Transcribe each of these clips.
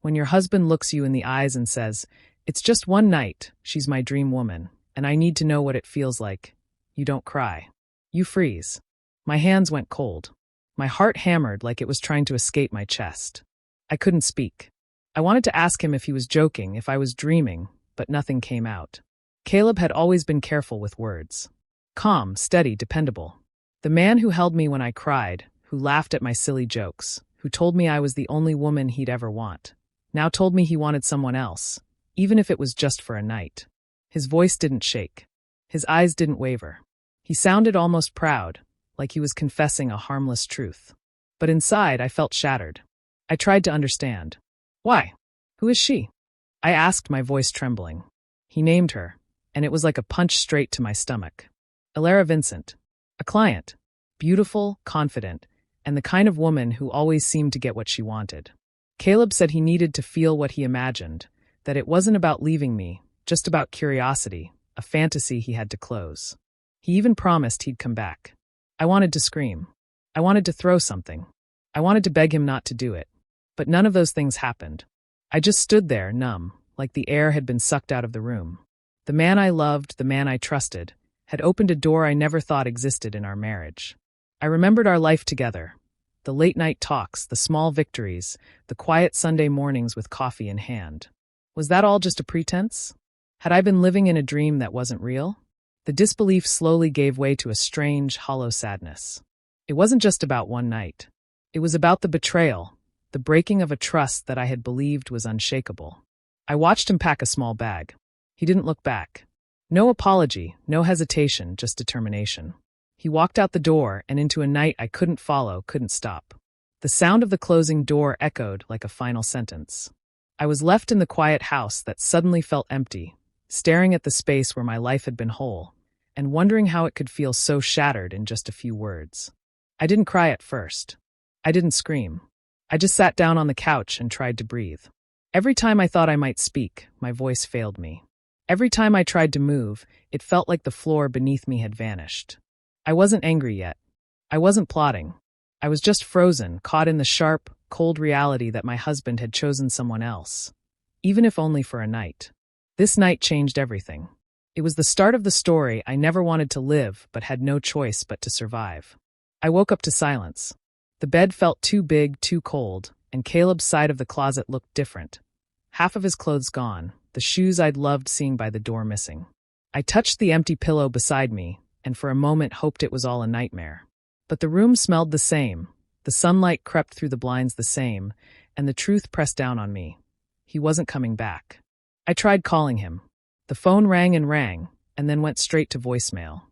When your husband looks you in the eyes and says, "It's just one night, she's my dream woman, and I need to know what it feels like." You don't cry. You freeze. My hands went cold. My heart hammered like it was trying to escape my chest. I couldn't speak. I wanted to ask him if he was joking, if I was dreaming, but nothing came out. Caleb had always been careful with words. Calm, steady, dependable. The man who held me when I cried, who laughed at my silly jokes, who told me I was the only woman he'd ever want, now told me he wanted someone else, even if it was just for a night. His voice didn't shake. His eyes didn't waver. He sounded almost proud, like he was confessing a harmless truth. But inside, I felt shattered. I tried to understand. Why? Who is she? I asked, my voice trembling. He named her, and it was like a punch straight to my stomach. Elara Vincent. A client. Beautiful, confident, and the kind of woman who always seemed to get what she wanted. Caleb said he needed to feel what he imagined, that it wasn't about leaving me, just about curiosity, a fantasy he had to close. He even promised he'd come back. I wanted to scream. I wanted to throw something. I wanted to beg him not to do it. But none of those things happened. I just stood there, numb, like the air had been sucked out of the room. The man I loved, the man I trusted, had opened a door I never thought existed in our marriage. I remembered our life together. The late-night talks, the small victories, the quiet Sunday mornings with coffee in hand. Was that all just a pretense? Had I been living in a dream that wasn't real? The disbelief slowly gave way to a strange, hollow sadness. It wasn't just about one night. It was about the betrayal, the breaking of a trust that I had believed was unshakable. I watched him pack a small bag. He didn't look back. No apology, no hesitation, just determination. He walked out the door and into a night I couldn't follow, couldn't stop. The sound of the closing door echoed like a final sentence. I was left in the quiet house that suddenly felt empty, staring at the space where my life had been whole, and wondering how it could feel so shattered in just a few words. I didn't cry at first. I didn't scream. I just sat down on the couch and tried to breathe. Every time I thought I might speak, my voice failed me. Every time I tried to move, it felt like the floor beneath me had vanished. I wasn't angry yet. I wasn't plotting. I was just frozen, caught in the sharp, cold reality that my husband had chosen someone else, even if only for a night. This night changed everything. It was the start of the story I never wanted to live but had no choice but to survive. I woke up to silence. The bed felt too big, too cold, and Caleb's side of the closet looked different. Half of his clothes gone, the shoes I'd loved seeing by the door missing. I touched the empty pillow beside me, and for a moment hoped it was all a nightmare. But the room smelled the same, the sunlight crept through the blinds the same, and the truth pressed down on me. He wasn't coming back. I tried calling him. The phone rang and then went straight to voicemail.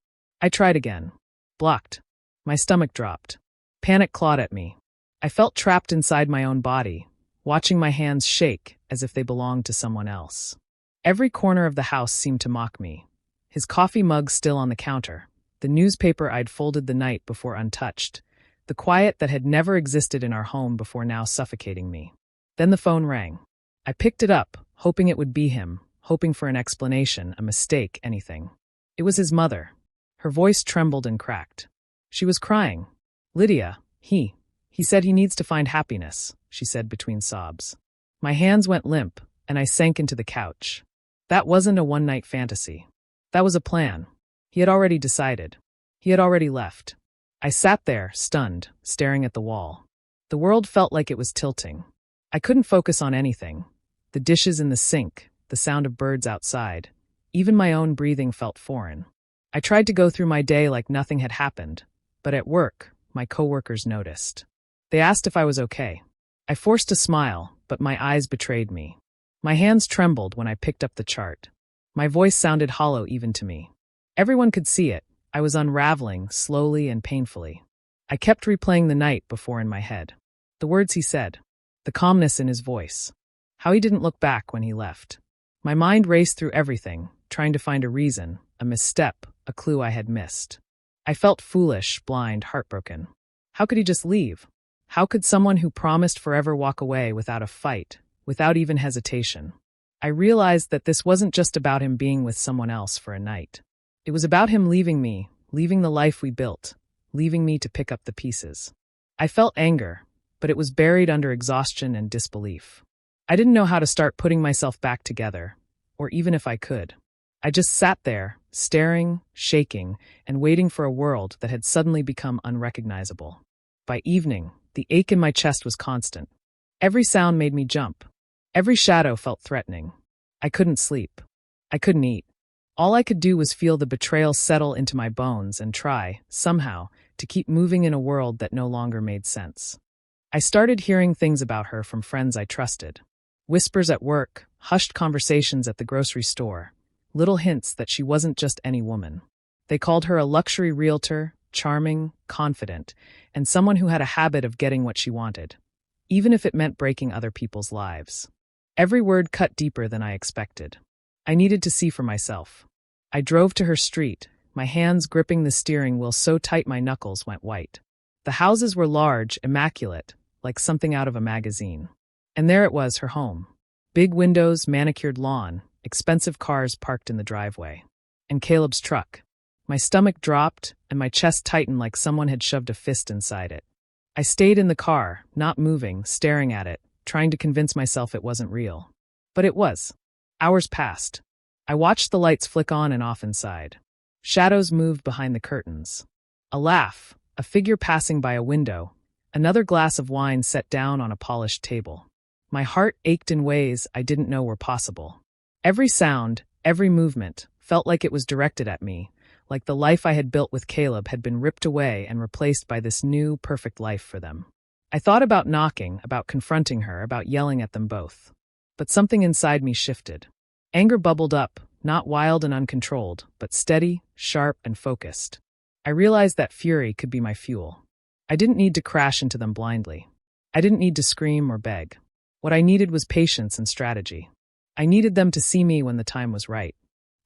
I tried again. Blocked. My stomach dropped. Panic clawed at me. I felt trapped inside my own body, watching my hands shake as if they belonged to someone else. Every corner of the house seemed to mock me. His coffee mug still on the counter, the newspaper I'd folded the night before untouched, the quiet that had never existed in our home before now suffocating me. Then the phone rang. I picked it up, hoping it would be him, hoping for an explanation, a mistake, anything. It was his mother. Her voice trembled and cracked. She was crying. "Lydia, he said he needs to find happiness," she said between sobs. My hands went limp, and I sank into the couch. That wasn't a one-night fantasy. That was a plan. He had already decided. He had already left. I sat there, stunned, staring at the wall. The world felt like it was tilting. I couldn't focus on anything. The dishes in the sink, the sound of birds outside. Even my own breathing felt foreign. I tried to go through my day like nothing had happened, but at work, my coworkers noticed. They asked if I was okay. I forced a smile, but my eyes betrayed me. My hands trembled when I picked up the chart. My voice sounded hollow even to me. Everyone could see it. I was unraveling, slowly and painfully. I kept replaying the night before in my head. The words he said. The calmness in his voice. How he didn't look back when he left. My mind raced through everything, trying to find a reason, a misstep, a clue I had missed. I felt foolish, blind, heartbroken. How could he just leave? How could someone who promised forever walk away without a fight, without even hesitation? I realized that this wasn't just about him being with someone else for a night. It was about him leaving me, leaving the life we built, leaving me to pick up the pieces. I felt anger, but it was buried under exhaustion and disbelief. I didn't know how to start putting myself back together, or even if I could. I just sat there, staring, shaking, and waiting for a world that had suddenly become unrecognizable. By evening, the ache in my chest was constant. Every sound made me jump. Every shadow felt threatening. I couldn't sleep. I couldn't eat. All I could do was feel the betrayal settle into my bones and try, somehow, to keep moving in a world that no longer made sense. I started hearing things about her from friends I trusted. Whispers at work, hushed conversations at the grocery store, little hints that she wasn't just any woman. They called her a luxury realtor, charming, confident, and someone who had a habit of getting what she wanted, even if it meant breaking other people's lives. Every word cut deeper than I expected. I needed to see for myself. I drove to her street, my hands gripping the steering wheel so tight my knuckles went white. The houses were large, immaculate, like something out of a magazine. And there it was, her home. Big windows, manicured lawn, expensive cars parked in the driveway. And Caleb's truck. My stomach dropped, and my chest tightened like someone had shoved a fist inside it. I stayed in the car, not moving, staring at it, trying to convince myself it wasn't real. But it was. Hours passed. I watched the lights flick on and off inside. Shadows moved behind the curtains. A laugh, a figure passing by a window, another glass of wine set down on a polished table. My heart ached in ways I didn't know were possible. Every sound, every movement, felt like it was directed at me, like the life I had built with Caleb had been ripped away and replaced by this new, perfect life for them. I thought about knocking, about confronting her, about yelling at them both. But something inside me shifted. Anger bubbled up, not wild and uncontrolled, but steady, sharp, and focused. I realized that fury could be my fuel. I didn't need to crash into them blindly. I didn't need to scream or beg. What I needed was patience and strategy. I needed them to see me when the time was right.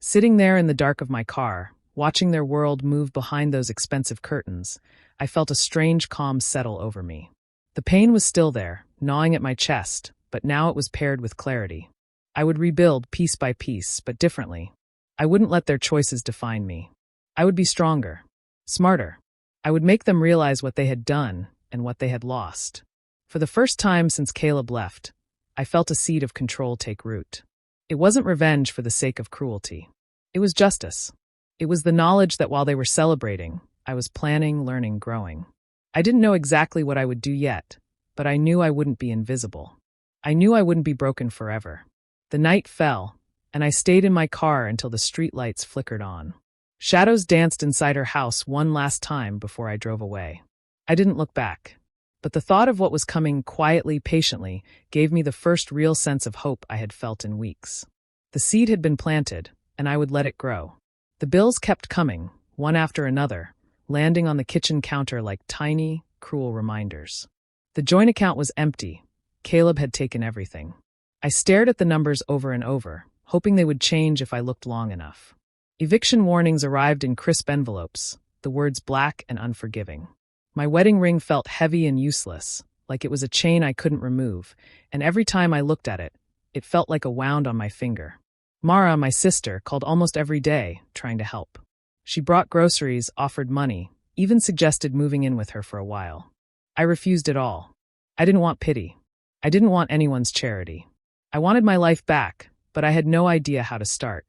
Sitting there in the dark of my car, watching their world move behind those expensive curtains, I felt a strange calm settle over me. The pain was still there, gnawing at my chest, but now it was paired with clarity. I would rebuild piece by piece, but differently. I wouldn't let their choices define me. I would be stronger, smarter. I would make them realize what they had done and what they had lost. For the first time since Caleb left, I felt a seed of control take root. It wasn't revenge for the sake of cruelty. It was justice. It was the knowledge that while they were celebrating, I was planning, learning, growing. I didn't know exactly what I would do yet, but I knew I wouldn't be invisible. I knew I wouldn't be broken forever. The night fell, and I stayed in my car until the street lights flickered on. Shadows danced inside her house one last time before I drove away. I didn't look back, but the thought of what was coming quietly, patiently, gave me the first real sense of hope I had felt in weeks. The seed had been planted, and I would let it grow. The bills kept coming, one after another, landing on the kitchen counter like tiny, cruel reminders. The joint account was empty. Caleb had taken everything. I stared at the numbers over and over, hoping they would change if I looked long enough. Eviction warnings arrived in crisp envelopes, the words black and unforgiving. My wedding ring felt heavy and useless, like it was a chain I couldn't remove, and every time I looked at it, it felt like a wound on my finger. Mara, my sister, called almost every day, trying to help. She brought groceries, offered money, even suggested moving in with her for a while. I refused it all. I didn't want pity. I didn't want anyone's charity. I wanted my life back, but I had no idea how to start.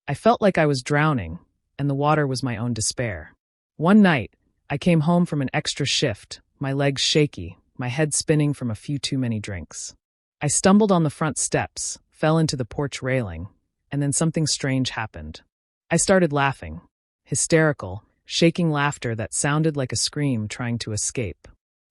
I felt like I was drowning, and the water was my own despair. One night, I came home from an extra shift, my legs shaky, my head spinning from a few too many drinks. I stumbled on the front steps, fell into the porch railing, and then something strange happened. I started laughing, hysterical, shaking laughter that sounded like a scream trying to escape.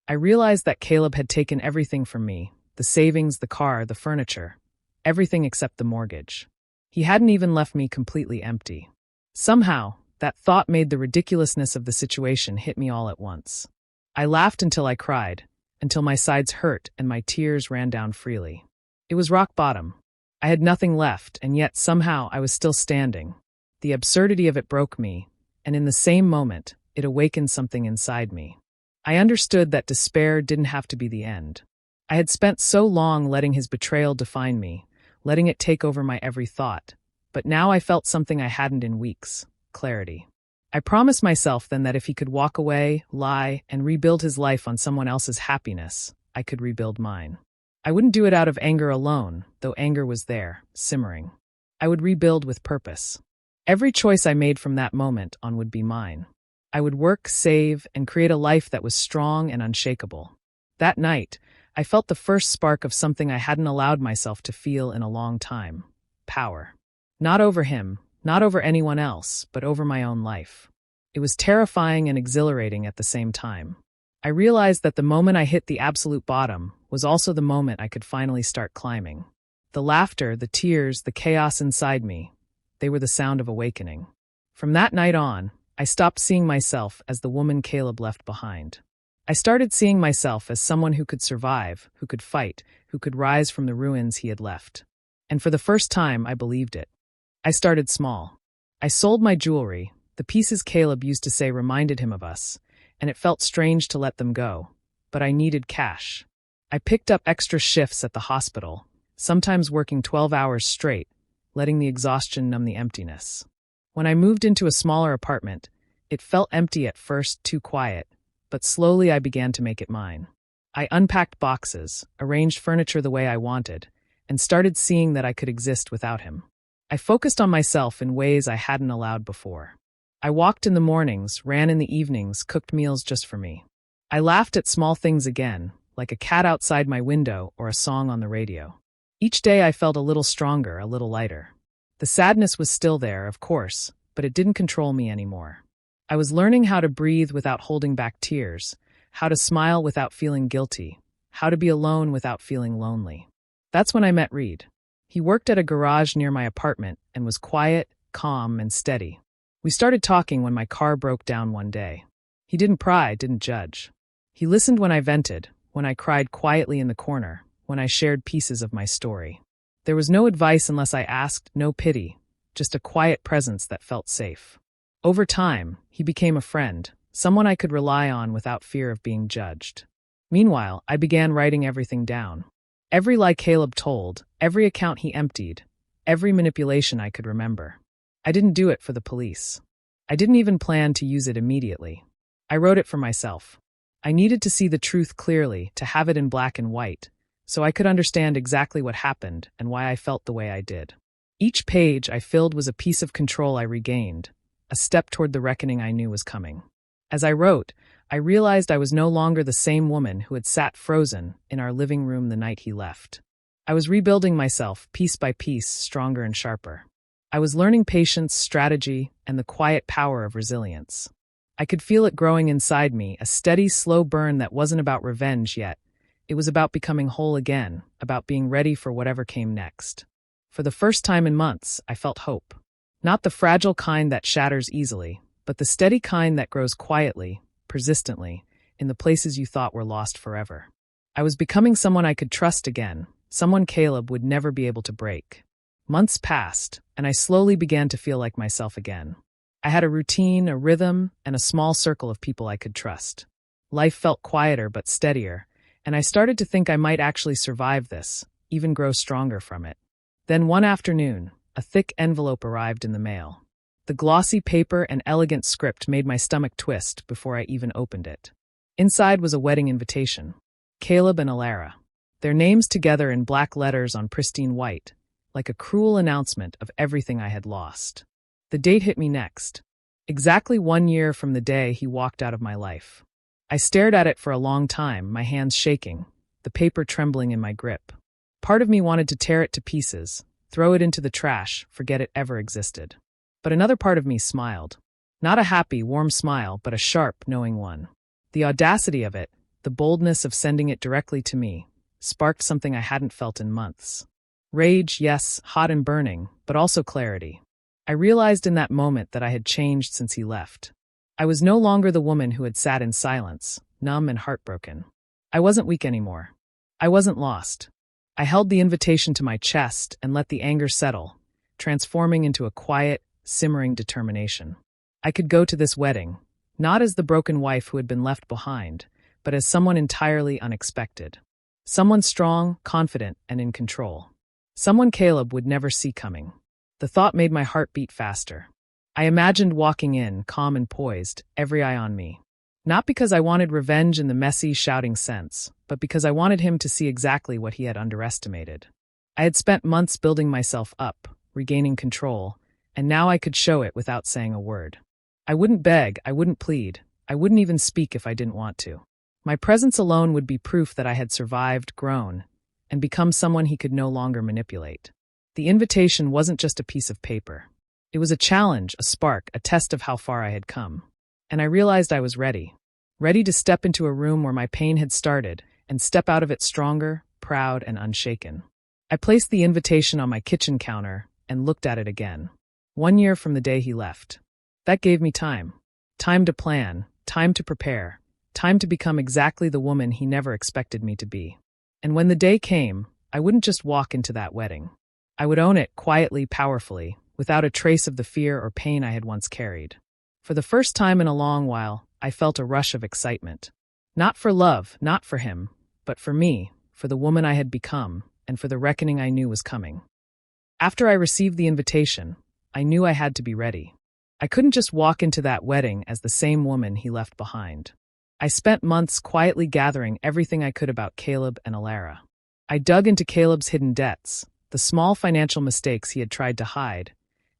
I realized that Caleb had taken everything from me, the savings, the car, the furniture. Everything except the mortgage. He hadn't even left me completely empty. Somehow, that thought made the ridiculousness of the situation hit me all at once. I laughed until I cried, until my sides hurt and my tears ran down freely. It was rock bottom. I had nothing left, and yet somehow I was still standing. The absurdity of it broke me, and in the same moment, it awakened something inside me. I understood that despair didn't have to be the end. I had spent so long letting his betrayal define me, letting it take over my every thought. But now I felt something I hadn't in weeks: clarity. I promised myself then that if he could walk away, lie, and rebuild his life on someone else's happiness, I could rebuild mine. I wouldn't do it out of anger alone, though anger was there, simmering. I would rebuild with purpose. Every choice I made from that moment on would be mine. I would work, save, and create a life that was strong and unshakable. That night, I felt the first spark of something I hadn't allowed myself to feel in a long time: power. Not over him, not over anyone else, but over my own life. It was terrifying and exhilarating at the same time. I realized that the moment I hit the absolute bottom was also the moment I could finally start climbing. The laughter, the tears, the chaos inside me, they were the sound of awakening. From that night on, I stopped seeing myself as the woman Caleb left behind. I started seeing myself as someone who could survive, who could fight, who could rise from the ruins he had left. And for the first time, I believed it. I started small. I sold my jewelry. The pieces Caleb used to say reminded him of us, and it felt strange to let them go. But I needed cash. I picked up extra shifts at the hospital, sometimes working 12 hours straight, letting the exhaustion numb the emptiness. When I moved into a smaller apartment, it felt empty at first, too quiet, but slowly I began to make it mine. I unpacked boxes, arranged furniture the way I wanted, and started seeing that I could exist without him. I focused on myself in ways I hadn't allowed before. I walked in the mornings, ran in the evenings, cooked meals just for me. I laughed at small things again, like a cat outside my window or a song on the radio. Each day I felt a little stronger, a little lighter. The sadness was still there, of course, but it didn't control me anymore. I was learning how to breathe without holding back tears, how to smile without feeling guilty, how to be alone without feeling lonely. That's when I met Reed. He worked at a garage near my apartment and was quiet, calm, and steady. We started talking when my car broke down one day. He didn't pry, didn't judge. He listened when I vented, when I cried quietly in the corner, when I shared pieces of my story. There was no advice unless I asked, no pity, just a quiet presence that felt safe. Over time, he became a friend, someone I could rely on without fear of being judged. Meanwhile, I began writing everything down. Every lie Caleb told, every account he emptied, every manipulation I could remember. I didn't do it for the police. I didn't even plan to use it immediately. I wrote it for myself. I needed to see the truth clearly, to have it in black and white, so I could understand exactly what happened and why I felt the way I did. Each page I filled was a piece of control I regained, a step toward the reckoning I knew was coming. As I wrote, I realized I was no longer the same woman who had sat frozen in our living room the night he left. I was rebuilding myself, piece by piece, stronger and sharper. I was learning patience, strategy, and the quiet power of resilience. I could feel it growing inside me, a steady, slow burn that wasn't about revenge yet. It was about becoming whole again, about being ready for whatever came next. For the first time in months, I felt hope. Not the fragile kind that shatters easily, but the steady kind that grows quietly, persistently, in the places you thought were lost forever. I was becoming someone I could trust again, someone Caleb would never be able to break. Months passed, and I slowly began to feel like myself again. I had a routine, a rhythm, and a small circle of people I could trust. Life felt quieter but steadier, and I started to think I might actually survive this, even grow stronger from it. Then one afternoon, a thick envelope arrived in the mail. The glossy paper and elegant script made my stomach twist before I even opened it. Inside was a wedding invitation. Caleb and Alara. Their names together in black letters on pristine white, like a cruel announcement of everything I had lost. The date hit me next. Exactly 1 year from the day he walked out of my life. I stared at it for a long time, my hands shaking, the paper trembling in my grip. Part of me wanted to tear it to pieces, throw it into the trash, forget it ever existed. But another part of me smiled. Not a happy, warm smile, but a sharp, knowing one. The audacity of it, the boldness of sending it directly to me, sparked something I hadn't felt in months. Rage, yes, hot and burning, but also clarity. I realized in that moment that I had changed since he left. I was no longer the woman who had sat in silence, numb and heartbroken. I wasn't weak anymore. I wasn't lost. I held the invitation to my chest and let the anger settle, transforming into a quiet, simmering determination. I could go to this wedding, not as the broken wife who had been left behind, but as someone entirely unexpected. Someone strong, confident, and in control. Someone Caleb would never see coming. The thought made my heart beat faster. I imagined walking in, calm and poised, every eye on me. Not because I wanted revenge in the messy, shouting sense, but because I wanted him to see exactly what he had underestimated. I had spent months building myself up, regaining control, and now I could show it without saying a word. I wouldn't beg, I wouldn't plead, I wouldn't even speak if I didn't want to. My presence alone would be proof that I had survived, grown, and become someone he could no longer manipulate. The invitation wasn't just a piece of paper. It was a challenge, a spark, a test of how far I had come. And I realized I was ready. Ready to step into a room where my pain had started and step out of it stronger, proud, and unshaken. I placed the invitation on my kitchen counter and looked at it again. 1 year from the day he left. That gave me time. Time to plan, time to prepare, time to become exactly the woman he never expected me to be. And when the day came, I wouldn't just walk into that wedding. I would own it quietly, powerfully, without a trace of the fear or pain I had once carried. For the first time in a long while, I felt a rush of excitement. Not for love, not for him, but for me, for the woman I had become, and for the reckoning I knew was coming. After I received the invitation, I knew I had to be ready. I couldn't just walk into that wedding as the same woman he left behind. I spent months quietly gathering everything I could about Caleb and Alara. I dug into Caleb's hidden debts, the small financial mistakes he had tried to hide,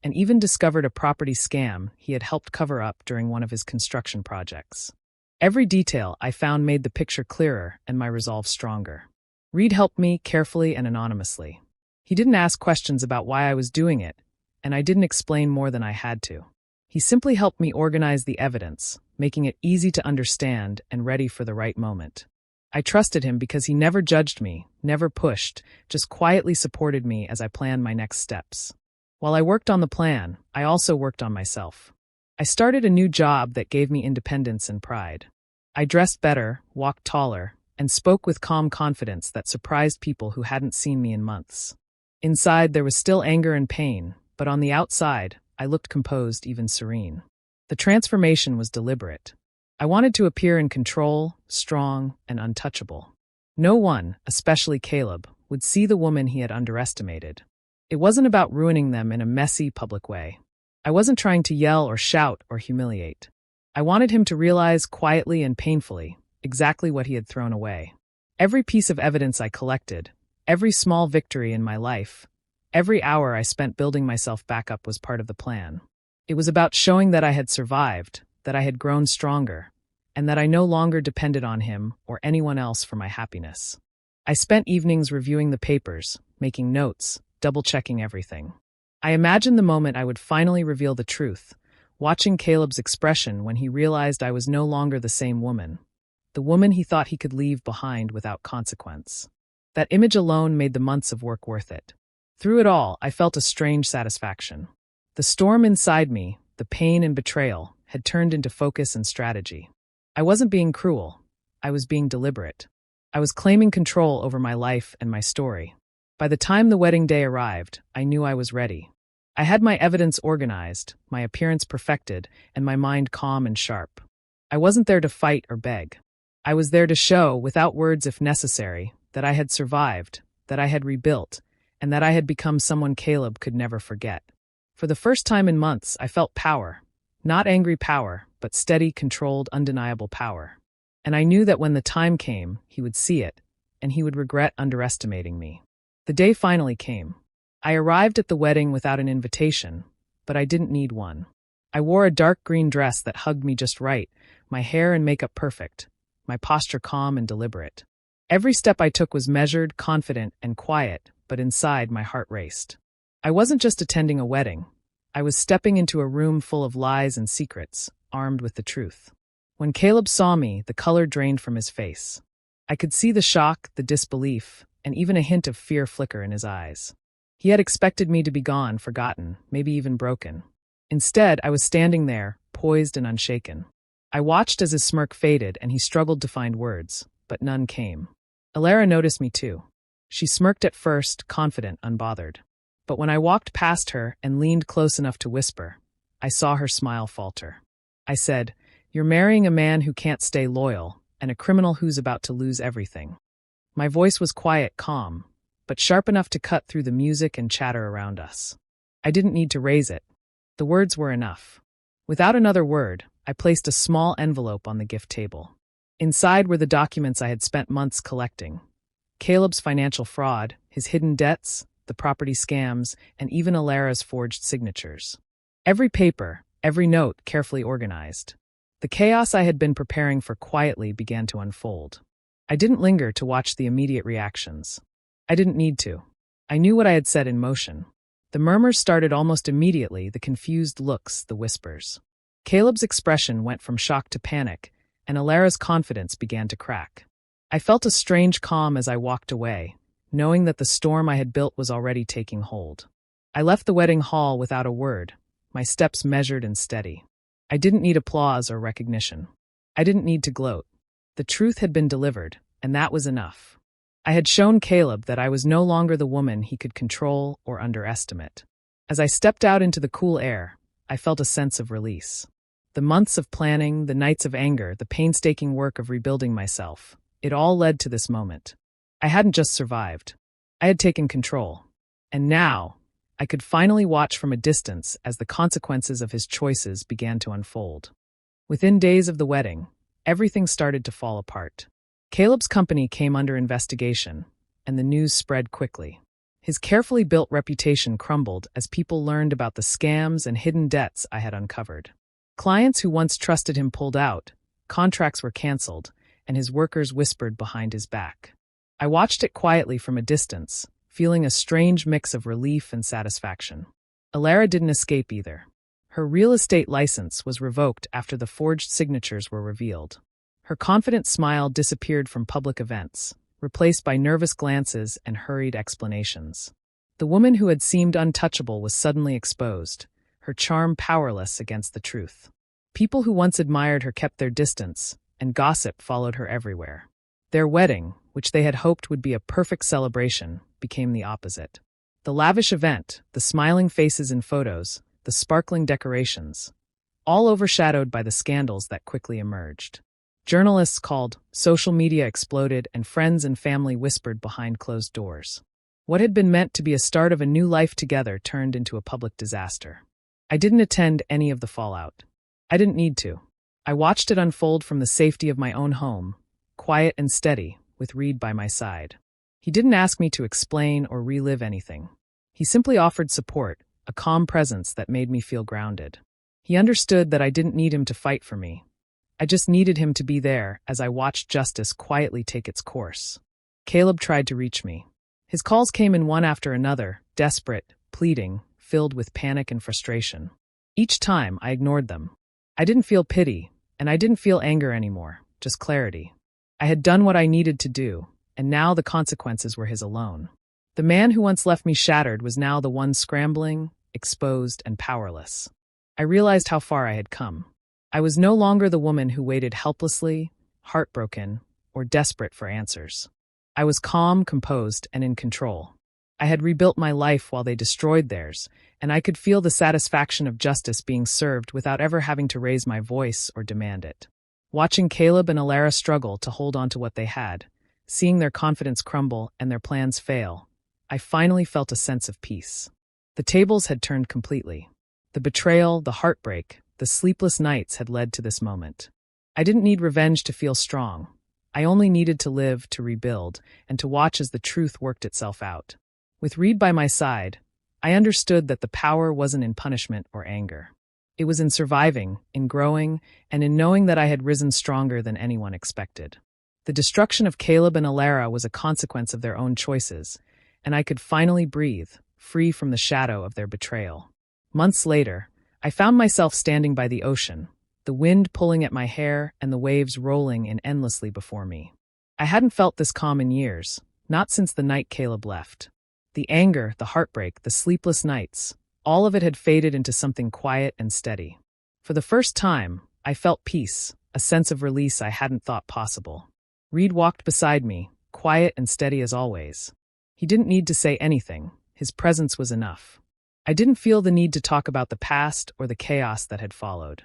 and even discovered a property scam he had helped cover up during one of his construction projects. Every detail I found made the picture clearer and my resolve stronger. Reed helped me carefully and anonymously. He didn't ask questions about why I was doing it, and I didn't explain more than I had to. He simply helped me organize the evidence, making it easy to understand and ready for the right moment. I trusted him because he never judged me, never pushed, just quietly supported me as I planned my next steps. While I worked on the plan, I also worked on myself. I started a new job that gave me independence and pride. I dressed better, walked taller, and spoke with calm confidence that surprised people who hadn't seen me in months. Inside, there was still anger and pain, but on the outside, I looked composed, even serene. The transformation was deliberate. I wanted to appear in control, strong, and untouchable. No one, especially Caleb, would see the woman he had underestimated. It wasn't about ruining them in a messy, public way. I wasn't trying to yell or shout or humiliate. I wanted him to realize quietly and painfully exactly what he had thrown away. Every piece of evidence I collected, every small victory in my life, every hour I spent building myself back up was part of the plan. It was about showing that I had survived, that I had grown stronger, and that I no longer depended on him or anyone else for my happiness. I spent evenings reviewing the papers, making notes, double-checking everything. I imagined the moment I would finally reveal the truth, watching Caleb's expression when he realized I was no longer the same woman, the woman he thought he could leave behind without consequence. That image alone made the months of work worth it. Through it all, I felt a strange satisfaction. The storm inside me, the pain and betrayal, had turned into focus and strategy. I wasn't being cruel. I was being deliberate. I was claiming control over my life and my story. By the time the wedding day arrived, I knew I was ready. I had my evidence organized, my appearance perfected, and my mind calm and sharp. I wasn't there to fight or beg. I was there to show, without words if necessary, that I had survived, that I had rebuilt, and that I had become someone Caleb could never forget. For the first time in months, I felt power. Not angry power, but steady, controlled, undeniable power. And I knew that when the time came, he would see it, and he would regret underestimating me. The day finally came. I arrived at the wedding without an invitation, but I didn't need one. I wore a dark green dress that hugged me just right, my hair and makeup perfect, my posture calm and deliberate. Every step I took was measured, confident, and quiet, but inside my heart raced. I wasn't just attending a wedding. I was stepping into a room full of lies and secrets, armed with the truth. When Caleb saw me, the color drained from his face. I could see the shock, the disbelief, and even a hint of fear flicker in his eyes. He had expected me to be gone, forgotten, maybe even broken. Instead, I was standing there, poised and unshaken. I watched as his smirk faded and he struggled to find words, but none came. Alara noticed me too. She smirked at first, confident, unbothered. But when I walked past her and leaned close enough to whisper, I saw her smile falter. I said, "You're marrying a man who can't stay loyal, and a criminal who's about to lose everything." My voice was quiet, calm, but sharp enough to cut through the music and chatter around us. I didn't need to raise it. The words were enough. Without another word, I placed a small envelope on the gift table. Inside were the documents I had spent months collecting. Caleb's financial fraud, his hidden debts, the property scams, and even Alara's forged signatures. Every paper, every note carefully organized. The chaos I had been preparing for quietly began to unfold. I didn't linger to watch the immediate reactions. I didn't need to. I knew what I had set in motion. The murmurs started almost immediately, the confused looks, the whispers. Caleb's expression went from shock to panic, and Alara's confidence began to crack. I felt a strange calm as I walked away, knowing that the storm I had built was already taking hold. I left the wedding hall without a word, my steps measured and steady. I didn't need applause or recognition. I didn't need to gloat. The truth had been delivered, and that was enough. I had shown Caleb that I was no longer the woman he could control or underestimate. As I stepped out into the cool air, I felt a sense of release. The months of planning, the nights of anger, the painstaking work of rebuilding myself, it all led to this moment. I hadn't just survived. I had taken control. And now, I could finally watch from a distance as the consequences of his choices began to unfold. Within days of the wedding, everything started to fall apart. Caleb's company came under investigation, and the news spread quickly. His carefully built reputation crumbled as people learned about the scams and hidden debts I had uncovered. Clients who once trusted him pulled out, contracts were canceled, and his workers whispered behind his back. I watched it quietly from a distance, feeling a strange mix of relief and satisfaction. Alara didn't escape either. Her real estate license was revoked after the forged signatures were revealed. Her confident smile disappeared from public events, replaced by nervous glances and hurried explanations. The woman who had seemed untouchable was suddenly exposed, her charm powerless against the truth. People who once admired her kept their distance, and gossip followed her everywhere. Their wedding, which they had hoped would be a perfect celebration, became the opposite. The lavish event, the smiling faces in photos, the sparkling decorations, all overshadowed by the scandals that quickly emerged. Journalists called, social media exploded, and friends and family whispered behind closed doors. What had been meant to be a start of a new life together turned into a public disaster. I didn't attend any of the fallout. I didn't need to. I watched it unfold from the safety of my own home, quiet and steady, with Reed by my side. He didn't ask me to explain or relive anything. He simply offered support, a calm presence that made me feel grounded. He understood that I didn't need him to fight for me. I just needed him to be there as I watched justice quietly take its course. Caleb tried to reach me. His calls came in one after another, desperate, pleading, filled with panic and frustration. Each time, I ignored them. I didn't feel pity, and I didn't feel anger anymore, just clarity. I had done what I needed to do, and now the consequences were his alone. The man who once left me shattered was now the one scrambling, exposed, and powerless. I realized how far I had come. I was no longer the woman who waited helplessly, heartbroken, or desperate for answers. I was calm, composed, and in control. I had rebuilt my life while they destroyed theirs, and I could feel the satisfaction of justice being served without ever having to raise my voice or demand it. Watching Caleb and Alara struggle to hold on to what they had, seeing their confidence crumble and their plans fail, I finally felt a sense of peace. The tables had turned completely. The betrayal, the heartbreak, the sleepless nights had led to this moment. I didn't need revenge to feel strong. I only needed to live, to rebuild, and to watch as the truth worked itself out. With Reed by my side, I understood that the power wasn't in punishment or anger. It was in surviving, in growing, and in knowing that I had risen stronger than anyone expected. The destruction of Caleb and Alara was a consequence of their own choices, and I could finally breathe, free from the shadow of their betrayal. Months later, I found myself standing by the ocean, the wind pulling at my hair and the waves rolling in endlessly before me. I hadn't felt this calm in years, not since the night Caleb left. The anger, the heartbreak, the sleepless nights, all of it had faded into something quiet and steady. For the first time, I felt peace, a sense of release I hadn't thought possible. Reed walked beside me, quiet and steady as always. He didn't need to say anything. His presence was enough. I didn't feel the need to talk about the past or the chaos that had followed.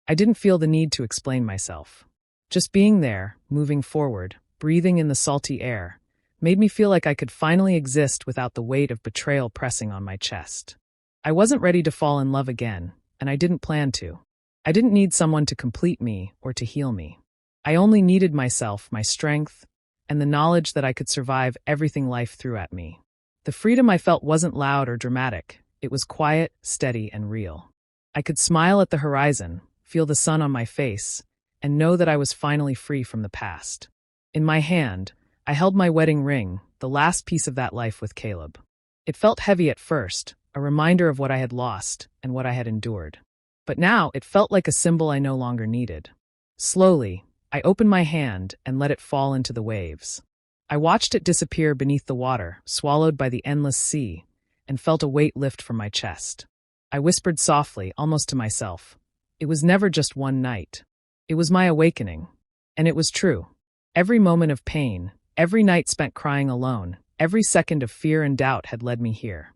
I didn't feel the need to explain myself. Just being there, moving forward, breathing in the salty air, made me feel like I could finally exist without the weight of betrayal pressing on my chest. I wasn't ready to fall in love again, and I didn't plan to. I didn't need someone to complete me or to heal me. I only needed myself, my strength, and the knowledge that I could survive everything life threw at me. The freedom I felt wasn't loud or dramatic. It was quiet, steady, and real. I could smile at the horizon, feel the sun on my face, and know that I was finally free from the past. In my hand, I held my wedding ring, the last piece of that life with Caleb. It felt heavy at first, a reminder of what I had lost and what I had endured. But now it felt like a symbol I no longer needed. Slowly, I opened my hand and let it fall into the waves. I watched it disappear beneath the water, swallowed by the endless sea, and felt a weight lift from my chest. I whispered softly, almost to myself, "It was never just one night. It was my awakening." And it was true. Every moment of pain, every night spent crying alone, every second of fear and doubt had led me here,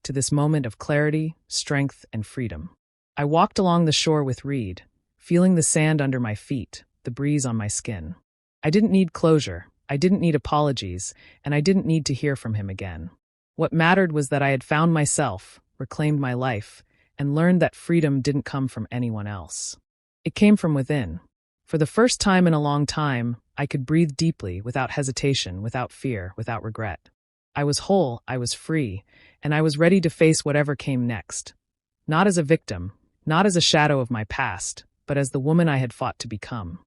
to this moment of clarity, strength, and freedom. I walked along the shore with Reed, feeling the sand under my feet, the breeze on my skin. I didn't need closure, I didn't need apologies, and I didn't need to hear from him again. What mattered was that I had found myself, reclaimed my life, and learned that freedom didn't come from anyone else. It came from within. For the first time in a long time, I could breathe deeply, without hesitation, without fear, without regret. I was whole, I was free, and I was ready to face whatever came next. Not as a victim, not as a shadow of my past, but as the woman I had fought to become.